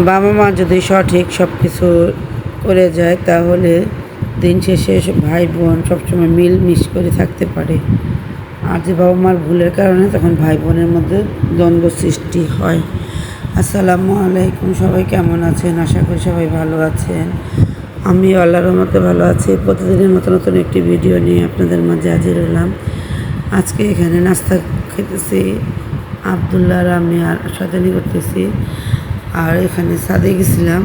বাবা মা যদি সঠিক সব কিছু করে যায় তাহলে দিন শেষে ভাই বোন সবসময় মিলমিশ করে থাকতে পারে। আর যে বাবা মার ভুলের কারণে তখন ভাই বোনের মধ্যে দ্বন্দ্ব সৃষ্টি হয়। আসসালামু আলাইকুম, সবাই কেমন আছেন? আশা করি সবাই ভালো আছেন। আমি আল্লাহর রহমতে ভালো আছি। প্রতিদিনের মতো নতুন একটি ভিডিও নিয়ে আপনাদের মাঝে হাজির হলাম। আজকে এখানে নাস্তা খেতেছি, আবদুল্লাহ আর আমি আর শয়তানি করতেছি। আর এখানে ছাদে গেছিলাম,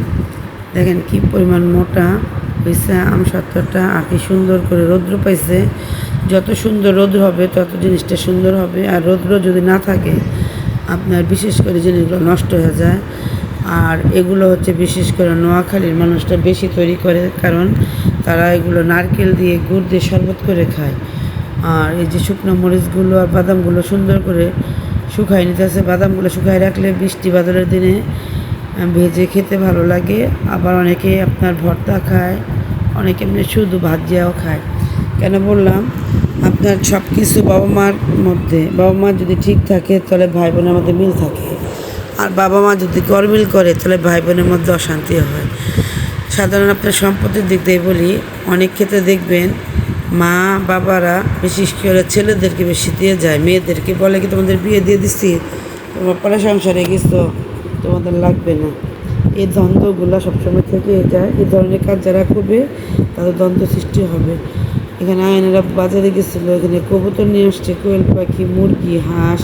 দেখেন কি পরিমাণ মোটা হয়েছে আম সত্তরটা, আর কি সুন্দর করে রৌদ্র পাইছে। যত সুন্দর রৌদ্র হবে তত জিনিসটা সুন্দর হবে, আর রৌদ্র যদি না থাকে আপনার বিশেষ করে জিনিসগুলো নষ্ট হয়ে যায়। আর এগুলো হচ্ছে বিশেষ করে নোয়াখালীর মানুষটা বেশি তৈরি করে, কারণ তারা এগুলো নারকেল দিয়ে গুড় দিয়ে শরবত করে খায়। আর এই যে শুকনো মরিচগুলো আর বাদামগুলো সুন্দর করে শুকাই নিতেছে। বাদামগুলো শুকাই রাখলে বৃষ্টি বাদলের দিনে ভেজে খেতে ভালো লাগে। আবার অনেকে আপনার ভর্তা খায়, অনেকে এমনি শুধু ভাজিয়াও খায়। কেন বললাম, আপনার সব কিছু বাবা মার মধ্যে, বাবা মা যদি ঠিক থাকে তাহলে ভাই বোনের মধ্যে মিল থাকে। আর বাবা মা যদি গরমিল করে তাহলে ভাই বোনের মধ্যে অশান্তি হয়। সাধারণ আপনার সম্পত্তির দিক দিয়ে বলি, অনেক ক্ষেত্রে দেখবেন মা বাবারা বিশেষ করে ছেলেদেরকে বেশি দিয়ে যায়, মেয়েদেরকে বলে কি তোমাদের বিয়ে দিয়ে দিচ্ছি, তোমার পরে সংসারে গেছো, তোমাদের লাগবে না। এই দ্বন্দ্বগুলো সবসময় থেকে যায়। এই ধরনের কাজ যারা করবে তাদের দ্বন্দ্ব সৃষ্টি হবে। এখানে আয়নারা বাজারে গেছিলো, এখানে কবুতর নিয়ে আসছে, কোয়েল পাখি, মুরগি, হাঁস,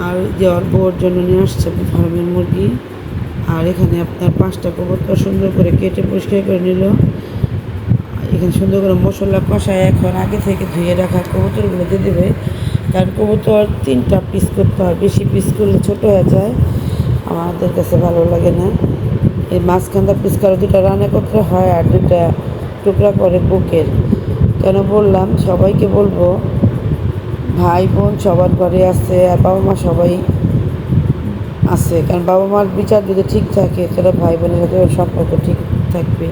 আর যে বউর জন্য নিয়ে আসছে ফার্মের মুরগি। আর এখানে আপনার 5টা কবুতর সুন্দর করে কেটে পরিষ্কার করে নিল। এখানে সুন্দর করে মশলা কষায় এখন আগে থেকে ধুয়ে রাখা কবুতরগুলো দিয়ে দেবে। কারণ কবুতর 3টা পিস করতে হয়, বেশি পিস করলে ছোটো হয়ে যায়, আমাদের কাছে ভালো লাগে না। এই মাঝখানটা পিস করে 2টা রান্না করতে হয়, আর 2টা টুকরা করে বুকের। কেন বললাম, সবাইকে বলবো ভাই বোন সবার ঘরে আছে, আর বাবা মা সবাই আছে। কারণ বাবা মার বিচার যদি ঠিক থাকে তাহলে ভাই বোনের সাথে সম্পর্ক ঠিক থাকবে।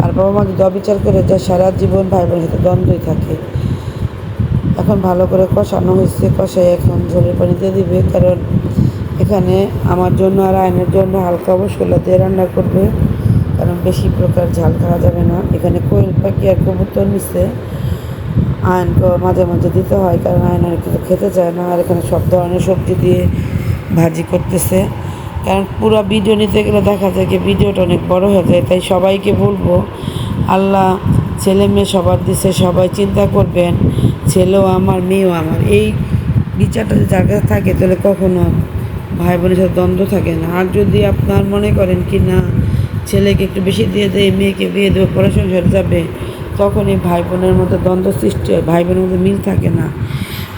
আর বাবা মা যদি অবিচার করে যায় সারা জীবন ভাই বোনের সাথে দ্বন্দ্বই থাকে। এখন ভালো করে কষানো হয়েছে, কষাই এখন ঝোলের পানি দিয়ে দিবে। কারণ এখানে আমার জন্য আর আয়নের জন্য হালকা মশলা দিয়ে রান্না করবে, কারণ বেশি প্রকার ঝাল খাওয়া যাবে না। এখানে কোয়েল পাখি আর কবুতর নিচ্ছে, আয়নকে মাঝে মাঝে দিতে হয়, কারণ আয়ন আর কিছু খেতে চায় না। আর এখানে সব ধরনের সবজি দিয়ে ভাজি করতেছে। কারণ পুরো ভিডিও নিতে গেলে দেখা যায় কি ভিডিওটা অনেক বড় হয়ে যায়। তাই সবাইকে বলবো, আল্লাহ ছেলে মেয়ে সবার দিছে, সবাই চিন্তা করবেন ছেলেও আমার মেয়েও আমার। এই বিচারটা যদি যার কাছে থাকে তাহলে কখনো ভাই বোনের সাথে দ্বন্দ্ব থাকে না। আর যদি আপনার মনে করেন কি না ছেলেকে একটু বেশি দিয়ে দেয়, মেয়েকে বিয়ে দেবে, পড়াশোনা হয়ে যাবে, তখন এই ভাই বোনের মধ্যে দ্বন্দ্ব সৃষ্টি হয়, ভাই বোনের মধ্যে মিল থাকে না।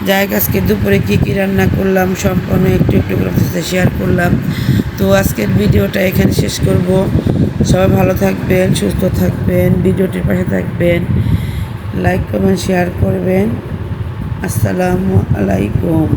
যাই আজকে দুপুরে কী কী রান্না করলাম সম্পূর্ণ একটু একটু করে আপনার সাথে শেয়ার করলাম। তো আজকের ভিডিওটা এখানে শেষ করব। সবাই ভালো থাকবেন, সুস্থ থাকবেন, ভিডিওটির পাশে থাকবেন, লাইক কমেন্ট শেয়ার করবেন। আসসালামু আলাইকুম।